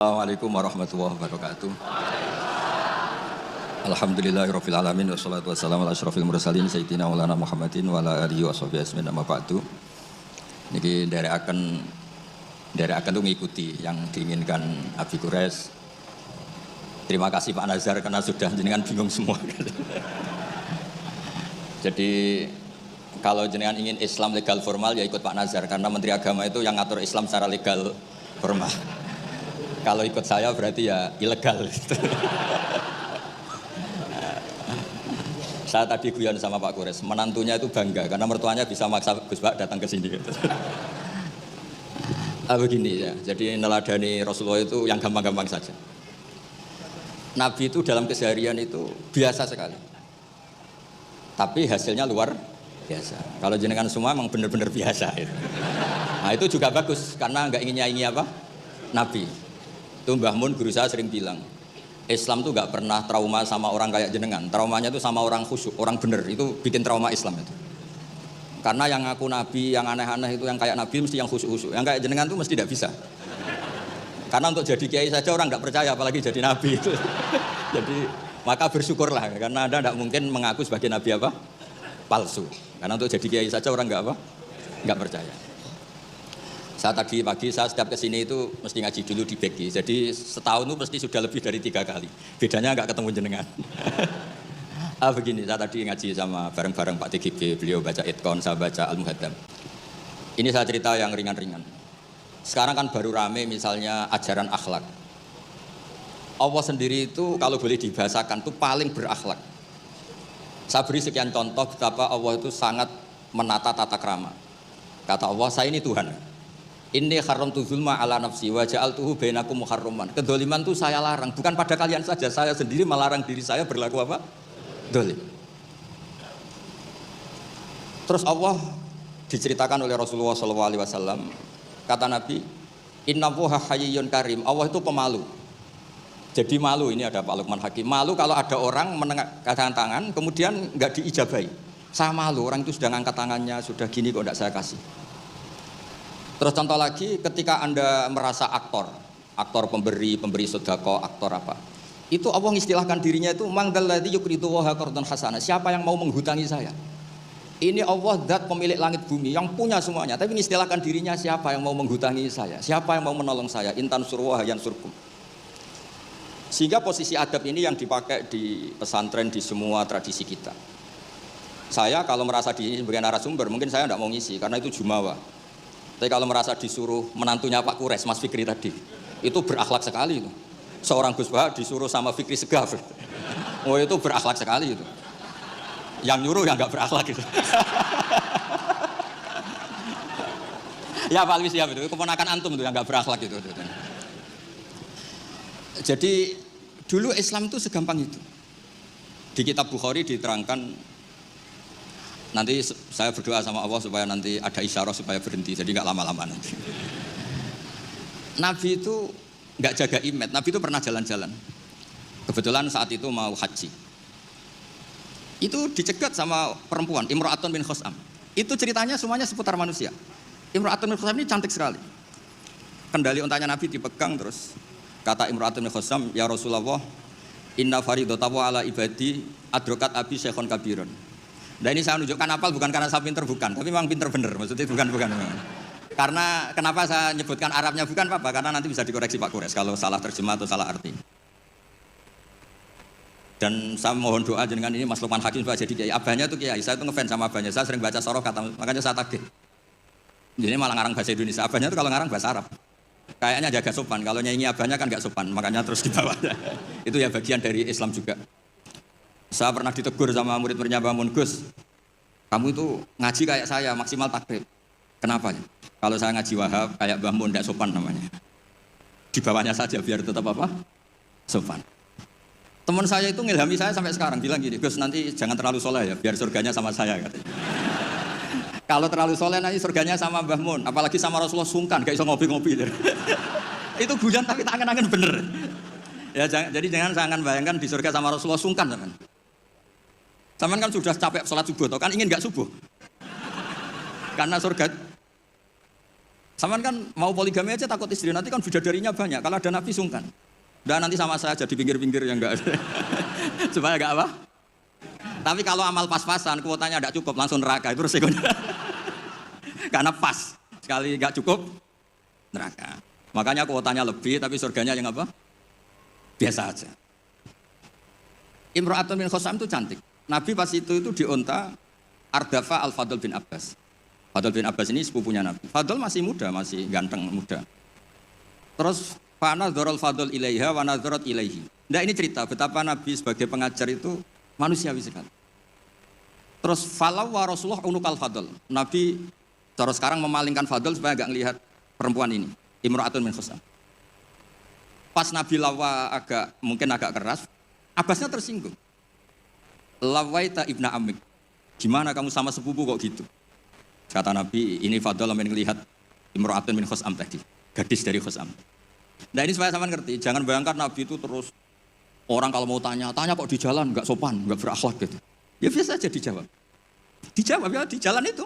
Assalamualaikum warahmatullahi wabarakatuh. Alhamdulillahirabbil alamin wassalatu wassalamu ala asyrofil mursalin sayyidina maulana Muhammadin wa ala alihi washabihi ajmain amma ba'du. Niki akan tuh mengikuti yang diinginkan Abi Quraisy. Terima kasih Pak Nazar karena sudah jenengan bingung semua. Jadi kalau jenengan ingin Islam legal formal ya ikut Pak Nazar karena Menteri Agama itu yang ngatur Islam secara legal formal. Kalau ikut saya berarti ya ilegal. Saya tadi guyon sama Pak Quraisy, menantunya itu bangga karena mertuanya bisa maksa Gus Pak datang ke sini. Begini ya, jadi neladani Rasulullah itu yang gampang-gampang saja. Nabi itu dalam keseharian itu biasa sekali, tapi hasilnya luar biasa. Kalau jenengan semua memang benar-benar biasa. Nah itu juga bagus karena nggak ingin nyaingi apa Nabi. Itu Mbah Mun guru saya sering bilang, Islam tuh gak pernah trauma sama orang kayak jenengan. Traumanya tuh sama orang khusyuk, orang bener. Itu bikin trauma Islam itu. Karena yang ngaku Nabi, yang aneh-aneh itu, yang kayak Nabi mesti yang khusyuk-khusyuk. Yang kayak jenengan tuh mesti tidak bisa. Karena untuk jadi kiai saja orang gak percaya, apalagi jadi Nabi itu. Jadi maka bersyukurlah, karena Anda tidak mungkin mengaku sebagai Nabi apa? Palsu. Karena untuk jadi kiai saja orang gak percaya. Saya tadi pagi, saya setiap kesini itu mesti ngaji dulu di Beki. Jadi setahun itu mesti sudah lebih dari 3 kali. Bedanya nggak ketemu jenengan. Begini, saya tadi ngaji sama bareng-bareng Pak TGB. Beliau baca Itkon, saya baca Al-Muhaddam. Ini saya cerita yang ringan-ringan. Sekarang kan baru rame misalnya ajaran akhlak. Allah sendiri itu kalau boleh dibahasakan itu paling berakhlak. Saya beri sekian contoh betapa Allah itu sangat menata tata krama. Kata Allah, saya ini Tuhan. Inni haramtu zulma ala nafsi wa ja'altuhu bainakum muharraman. Kedoliman itu saya larang, bukan pada kalian saja, saya sendiri melarang diri saya berlaku apa? Dolim. Terus Allah diceritakan oleh Rasulullah SAW, kata Nabi, Innallaha hayyun karim. Allah itu pemalu. Jadi malu, ini ada Pak Lukman Hakim. Malu kalau ada orang mengangkat tangan kemudian enggak diijabahi. Saya malu, orang itu sudah ngangkat tangannya, sudah gini kok enggak saya kasih. Terus contoh lagi, ketika Anda merasa aktor pemberi sedekah, aktor apa, itu Allah mengistilahkan dirinya itu mangdalladzi yuqridu waha qardan hasana. Siapa yang mau menghutangi saya? Ini Allah zat pemilik langit bumi yang punya semuanya, tapi mengistilahkan dirinya siapa yang mau menghutangi saya? Siapa yang mau menolong saya? Intan surwa yansurkum. Sehingga posisi adab ini yang dipakai di pesantren di semua tradisi kita. Saya kalau merasa di sebagai narasumber, mungkin saya tidak mau ngisi karena itu jumawa. Tapi kalau merasa disuruh menantunya Pak Quraisy, Mas Fikri tadi, itu berakhlak sekali itu. Seorang Gus Bahar disuruh sama Fikri Segaf. Oh itu berakhlak sekali itu. Yang nyuruh yang nggak berakhlak itu. Ya Pak Alwi siap itu, keponakan antum itu yang nggak berakhlak itu. Jadi dulu Islam itu segampang itu. Di kitab Bukhari diterangkan. Nanti saya berdoa sama Allah supaya nanti ada isyarah supaya berhenti, jadi nggak lama-lama nanti. Nabi itu nggak jaga image, Nabi itu pernah jalan-jalan. Kebetulan saat itu mau haji. Itu dicegat sama perempuan, Imra'atun bin Khusam. Itu ceritanya semuanya seputar manusia. Imra'atun bin Khusam ini cantik sekali. Kendali untanya Nabi dipegang terus. Kata Imra'atun bin Khusam, ya Rasulullah, inna faridatahu ala ibadi adrokat abi syekhon kabirun. Nah ini saya menunjukkan apal bukan karena saya pinter, bukan, tapi memang pinter bener, maksudnya bukan. Karena kenapa saya nyebutkan Arabnya bukan apa? Karena nanti bisa dikoreksi Pak Quraisy kalau salah terjemah atau salah arti. Dan saya mohon doa dengan ini Mas Lukman Hakim supaya jadi kiai. Abahnya itu kiai, saya itu ngefans sama abahnya, saya sering baca soroh kata, makanya saya tagih. Jadi malah ngarang bahasa Indonesia, abahnya itu kalau ngarang bahasa Arab. Kayaknya jaga sopan, kalau nyanyi abahnya kan gak sopan, makanya terus dibawa. Itu ya bagian dari Islam juga. Saya pernah ditegur sama murid-muridnya Mbah Mun, Gus, kamu itu ngaji kayak saya, maksimal takrib. Kenapa? Kalau saya ngaji Wahab, kayak Mbah Mun, tidak sopan namanya. Di bawahnya saja, biar tetap apa? Sopan. Teman saya itu ngilhami saya sampai sekarang, bilang gini, Gus nanti jangan terlalu soleh ya, biar surganya sama saya. Katanya. Kalau terlalu soleh nanti surganya sama Mbah Mun, apalagi sama Rasulullah sungkan, gak bisa ngopi-ngopi. Itu guyon tapi tak angen-angen bener. Ya, jadi jangan bayangkan di surga sama Rasulullah sungkan. Zaman kan sudah capek sholat subuh, atau kan ingin nggak subuh? Karena surga Saman kan mau poligami aja takut istri, nanti kan bidadarinya banyak. Kalau ada Nabi sungkan. Dan nanti sama saya jadi pinggir-pinggir yang enggak ada. Supaya enggak apa? Tapi kalau amal pas-pasan, kuotanya enggak cukup, langsung neraka. Itu resikonya. Karena pas. Sekali enggak cukup, neraka. Makanya kuotanya lebih, tapi surganya yang apa? Biasa aja. Imra'atun min Khosam itu cantik. Nabi pas itu dionta Ardafa Al-Fadl bin Abbas. Fadl bin Abbas ini sepupunya Nabi. Fadl masih muda, masih ganteng muda. Terus Fana Dzarul Fadl ilaiha wa nadzarat ilaihi. Nah ini cerita betapa Nabi sebagai pengajar itu manusiawi sekali. Terus falau wa Rasulullah unukal Fadl. Nabi terus sekarang memalingkan Fadl supaya enggak ngelihat perempuan ini. Imra'atun min Khosam. Pas Nabi lawa mungkin agak keras, Abbasnya tersinggung. Lawaita ibna amik. Gimana kamu sama sepupu kok gitu? Kata Nabi, ini Fadl yang melihat Imra'atun min Khosam tadi, gadis dari Khosam. Nah ini supaya sama ngerti, jangan bayangkan Nabi itu terus orang kalau mau tanya kok di jalan, nggak sopan, nggak berakhlak gitu. Ya biasa aja dijawab. Dijawab ya di jalan itu.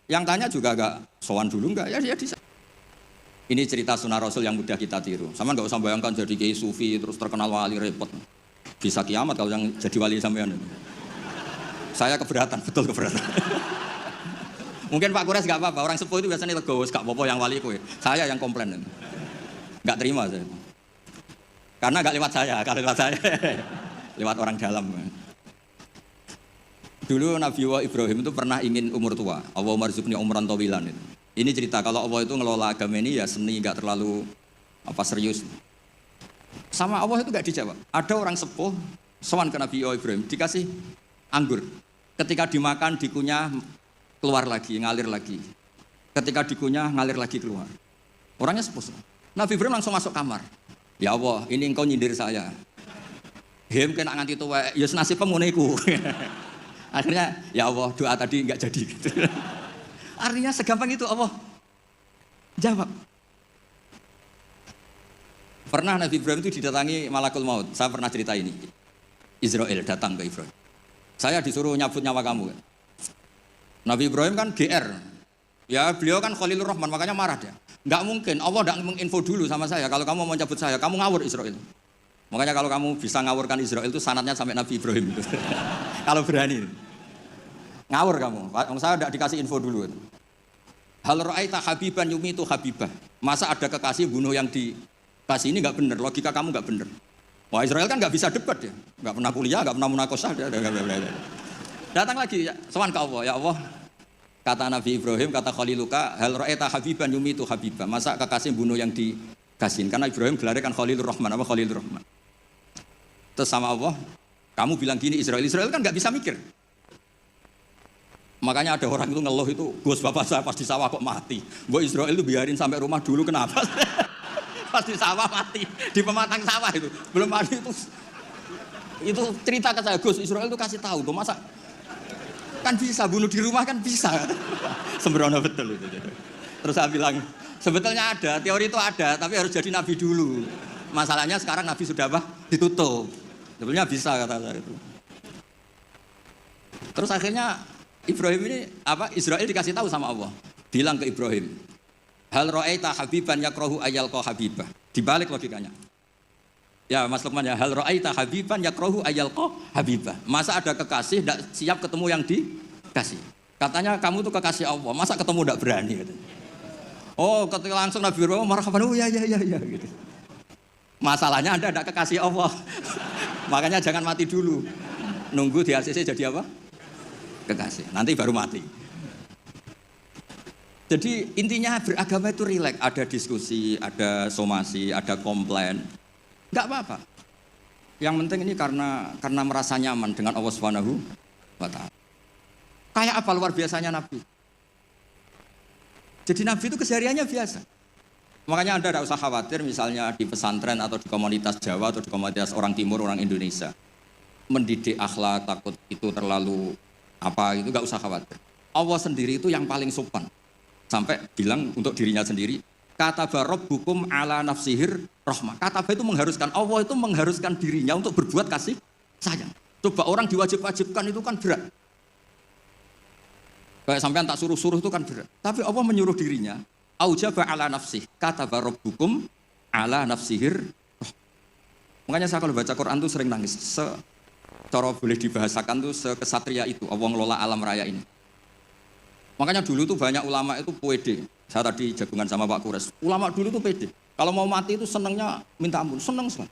Yang tanya juga nggak sowan dulu, nggak ya dia dijawab. Ini cerita sunnah Rasul yang mudah kita tiru. Sama nggak usah bayangkan jadi kiai sufi terus terkenal wali repot. Bisa kiamat kalau yang jadi wali sampean. Saya keberatan, betul keberatan. Mungkin Pak Kures nggak apa-apa, orang sepuh itu biasanya legowo, gak apa-apa yang wali kue. Saya yang komplain, nggak terima saya. Karena nggak lewat saya, kalau lewat saya, lewat orang dalam. Dulu Nabi Ibrahim itu pernah ingin umur tua, Allahumma rzuqni umran tawilan itu. Ini cerita kalau Allah itu ngelola agama ini ya seni, nggak terlalu serius. Sama Allah itu nggak dijawab. Ada orang sepuh, sowan ke Nabi Ibrahim, dikasih anggur. Ketika dimakan, dikunyah, keluar lagi, ngalir lagi. Ketika dikunyah, ngalir lagi keluar. Orangnya sepuh. Nabi Ibrahim langsung masuk kamar. Ya Allah, ini engkau nyindir saya. Hem kena nganti tua, ya senasib penguneku. Akhirnya, ya Allah, doa tadi nggak jadi. Artinya segampang itu Allah jawab. Pernah Nabi Ibrahim itu didatangi Malakul Maut. Saya pernah cerita ini. Israel datang ke Ibrahim. Saya disuruh nyabut nyawa kamu. Nabi Ibrahim kan GR. Ya beliau kan Khalilur Rahman, makanya marah dia. Enggak mungkin, Allah enggak menginfo dulu sama saya. Kalau kamu mau cabut saya, kamu ngawur Israel. Makanya kalau kamu bisa ngawurkan Israel itu sanadnya sampai Nabi Ibrahim. Kalau berani. Ngawur kamu. Saya enggak dikasih info dulu. Hal ra'aita habiban yumitu habibah. Masa ada kekasih bunuh yang dikasih ini enggak benar. Logika kamu enggak benar. Wah Israel kan enggak bisa debat ya. Enggak pernah kuliah, enggak pernah munakosah. Datang lagi, sowan ke Allah, ya Allah. Kata Nabi Ibrahim, kata Khaliluka, hal ra'aita habiban yumitu habibah. Masa kekasih bunuh yang dikasihin? Karena Ibrahim gelarnya kan Khalilur Rahman, apa Khalilur Rahman. Terus sama Allah, kamu bilang gini Israel kan nggak bisa mikir. Makanya ada orang itu ngeluh itu, Gus bapak saya pas di sawah kok mati. Gue Israel itu biarin sampai rumah dulu, kenapa? Pas di sawah mati, di pematang sawah itu. Belum mati itu cerita ke saya, Gus Israel itu kasih tahu tuh masa kan bisa bunuh di rumah kan bisa. Sembrono betul itu. Terus saya bilang sebetulnya ada teori itu ada tapi harus jadi nabi dulu. Masalahnya sekarang nabi sudah apa? Ditutup. Sebetulnya bisa kata saya itu. Terus akhirnya Ibrahim ini Israel dikasih tahu sama Allah. Bilang ke Ibrahim, hal ra'aita habiban yakrahu ayyalqa habibah. Dibalik logikanya. Ya Mas Lukman ya, hal ra'aita habiban yakrahu ayyalqa habibah. Masa ada kekasih tidak siap ketemu yang dikasih. Katanya kamu tuh kekasih Allah, masa ketemu tidak berani katanya. Oh, ketika langsung Nabi Ibrahim marhaban, oh ya gitu. Masalahnya Anda tidak kekasih Allah. Makanya jangan mati dulu. Nunggu di ACC jadi apa? Kekasih. Nanti baru mati. Jadi intinya beragama itu rileks, ada diskusi, ada somasi, ada komplain. Enggak apa-apa. Yang penting ini karena merasa nyaman dengan Allah Subhanahu wa taala. Kayak apa luar biasanya Nabi? Jadi Nabi itu kesehariannya biasa. Makanya Anda tidak usah khawatir misalnya di pesantren atau di komunitas Jawa atau di komunitas orang Timur, orang Indonesia. Mendidik akhlak, takut itu terlalu itu enggak usah khawatir. Allah sendiri itu yang paling sopan. Sampai bilang untuk dirinya sendiri, kataba rabbukum ala nafsihir rahmah. Kataba itu mengharuskan, Allah itu mengharuskan dirinya untuk berbuat kasih sayang. Coba orang diwajib-wajibkan itu kan berat. Kayak sampean tak suruh-suruh itu kan berat. Tapi Allah menyuruh dirinya Aujaba ala nafsih, kataba rabbukum ala nafsihir. Makanya saya kalau baca Quran tuh sering nangis. Cara boleh dibahasakan tuh sekesatria itu, Allah ngelola alam raya ini. Makanya dulu tuh banyak ulama itu pede. Saya tadi jagungan sama Pak Kures. Ulama dulu tuh pede. Kalau mau mati itu senengnya minta ampun, seneng sekali.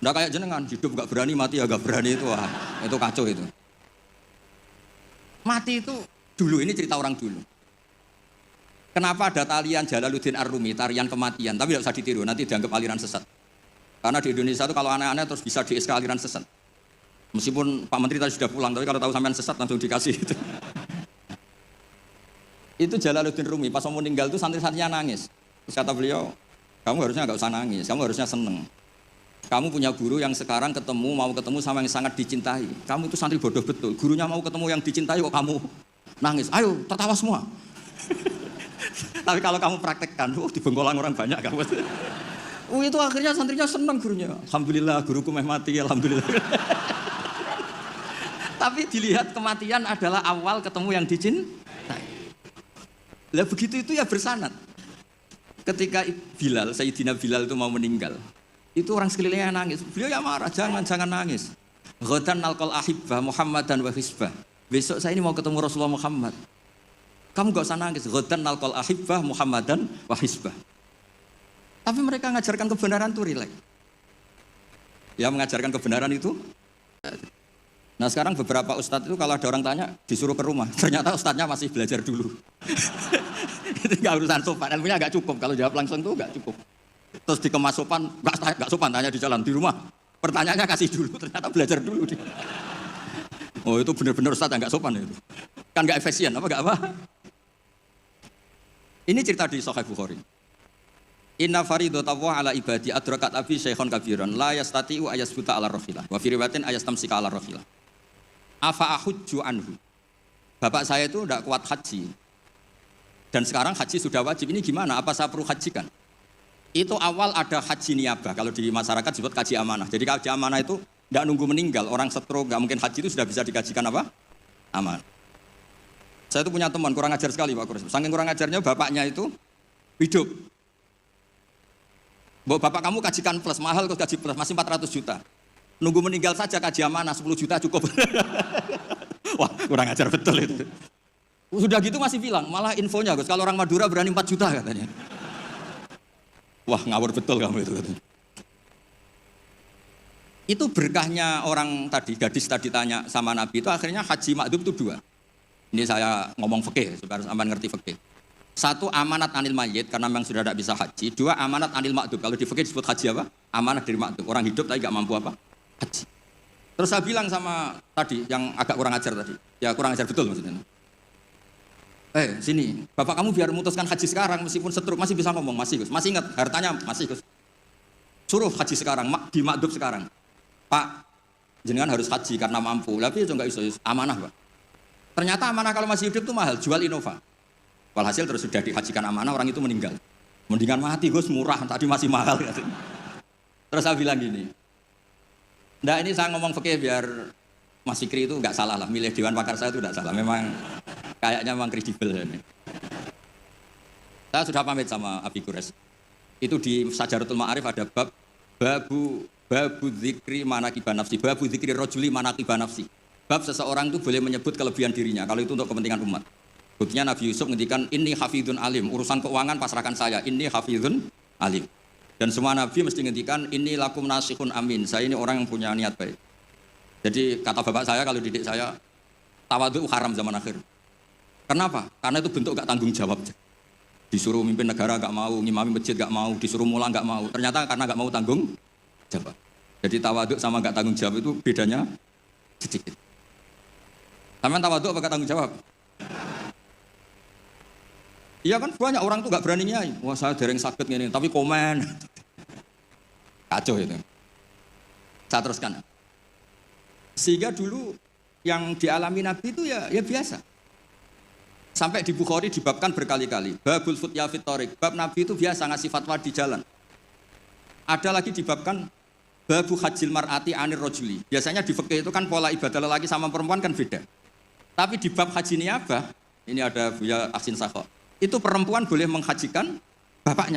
Nggak kayak jenengan, hidup gak berani, mati ya gak berani itu. Wah, itu kacau itu. Mati itu dulu, ini cerita orang dulu. Kenapa ada tarian Jalaluddin Ar-Rumi, tarian kematian, tapi tidak usah ditiru, nanti dianggap aliran sesat. Karena di Indonesia itu kalau aneh-aneh terus bisa di SK aliran sesat. Meskipun Pak Menteri tadi sudah pulang, tapi kalau tahu sampean sesat langsung dikasih itu. Itu Jalaluddin Rumi, pas mau meninggal itu santri-santrinya nangis. Terus kata beliau, kamu harusnya nggak usah nangis, kamu harusnya seneng. Kamu punya guru yang sekarang mau ketemu sama yang sangat dicintai. Kamu itu santri bodoh betul, gurunya mau ketemu yang dicintai kok kamu nangis. Ayo, tertawa semua. Tapi kalau kamu praktekkan, di Bengkolang orang banyak kamu. Itu akhirnya santrinya senang gurunya. Alhamdulillah guruku mati, alhamdulillah. Tapi dilihat kematian adalah awal ketemu yang dicintai. Lah begitu itu ya bersanad. Ketika Bilal, Sayyidina Bilal itu mau meninggal, itu orang sekelilingnya nangis. Beliau ya marah, jangan nangis. Ghadan nalqal ahibbah Muhammadan wa hisbah. Besok saya ini mau ketemu Rasulullah Muhammad. Kamu gak usah nangis. Ghadan nalqal ahibbah Muhammadan wa hisbah. Tapi mereka mengajarkan kebenaran itu rileks. Ya mengajarkan kebenaran itu. Nah sekarang beberapa ustadz itu kalau ada orang tanya disuruh ke rumah. Ternyata ustadznya masih belajar dulu. Itu gak urusan sopan. Ilmunya gak cukup. Kalau jawab langsung itu gak cukup. Terus dikemas sopan, gak sopan tanya di jalan, di rumah. Pertanyaannya kasih dulu, ternyata belajar dulu. Oh itu benar-benar ustadz yang gak sopan itu. Kan gak efisien, gak apa. Ini cerita di Sahih Bukhari. Inna faridatallahi ala ibadi adrakat abi syekhon kabiran la yastati'u ayasbuta ala rakhilah wa fi riwayatin ayastamsika ala rakhilah. Afa ahujju anhu. Bapak saya itu tidak kuat haji. Dan sekarang haji sudah wajib. Ini gimana? Apa saya perlu hajikan? Itu awal ada haji niabah. Kalau di masyarakat disebut haji amanah. Jadi haji amanah itu tidak nunggu meninggal. Orang stroke nggak mungkin haji itu sudah bisa dikajikan apa? Amanah. Saya itu punya teman kurang ajar sekali Pak Kures. Saking kurang ajarnya bapaknya itu hidup. Bapak kamu kajikan plus mahal, kok gaji plus masih 400 juta. Nunggu meninggal saja kaji amanah 10 juta cukup. Wah kurang ajar betul itu. Sudah gitu masih bilang, malah infonya Gus, kalau orang Madura berani 4 juta katanya. Wah ngawur betul kamu itu. Itu berkahnya orang tadi, gadis tadi tanya sama Nabi itu akhirnya haji makdum itu 2. Ini saya ngomong fikih, supaya sampean ngerti fikih. 1 amanat anil mayyit karena memang sudah tidak bisa haji. 2 amanat anil makdum. Kalau di fikih disebut haji apa? Amanat dari makdum. Orang hidup tapi nggak mampu apa? Haji. Terus saya bilang sama tadi yang agak kurang ajar tadi. Ya kurang ajar betul maksudnya. Sini, bapak kamu biar memutuskan haji sekarang meskipun stroke masih bisa ngomong, masih Gus. Masih ingat hartanya, masih Gus. Suruh haji sekarang, di makdum sekarang. Pak, jenengan harus haji karena mampu. Tapi itu nggak iso, amanah Pak. Ternyata amanah kalau masih hidup itu mahal, jual Innova. Walhasil terus sudah dihajikan amanah, orang itu meninggal. Mendingan mati Gus, murah, tadi masih mahal. Terus saya bilang gini, nah ini saya ngomong fikih biar Mas Fikri itu nggak salah lah, milih Dewan Pakar saya itu nggak salah, memang kayaknya memang kredibel. Saya sudah pamit sama Abi Kures. Itu di Sajaratul Ma'arif ada bab babu dzikri manaqiban nafsi, babu dzikri rajuli manaqiban nafsi. Bab seseorang itu boleh menyebut kelebihan dirinya kalau itu untuk kepentingan umat. Buktinya Nabi Yusuf ngendikan inni hafizun alim, urusan keuangan pasrahkan saya, inni hafizun alim. Dan semua Nabi mesti ngendikan inni lakum nasihun amin, saya ini orang yang punya niat baik. Jadi kata bapak saya kalau didik saya, tawadhu haram zaman akhir. Kenapa? Karena itu bentuk gak tanggung jawab. Disuruh mimpin negara gak mau, ngimami masjid gak mau, disuruh mulang gak mau. Ternyata karena gak mau tanggung jawab. Jadi tawadhu sama gak tanggung jawab itu bedanya sedikit. Sampeyan tawadhu apa gak tanggung jawab? Iya kan banyak orang tuh gak berani nyai. Wah saya dereng sakit gini, tapi komen. Kacau itu. Saya teruskan. Sehingga dulu yang dialami Nabi itu ya biasa. Sampai di Bukhari dibabkan berkali-kali. Babul futya fit thoriq. Bab Nabi itu biasa ngasih fatwa di jalan. Ada lagi dibabkan babu hajil mar'ati anir rojuli. Biasanya di fikih itu kan pola ibadah lelaki sama perempuan kan beda. Tapi di bab haji niyabah, ini ada Buya Ahsin Sakho. itu perempuan boleh menghajikan bapaknya.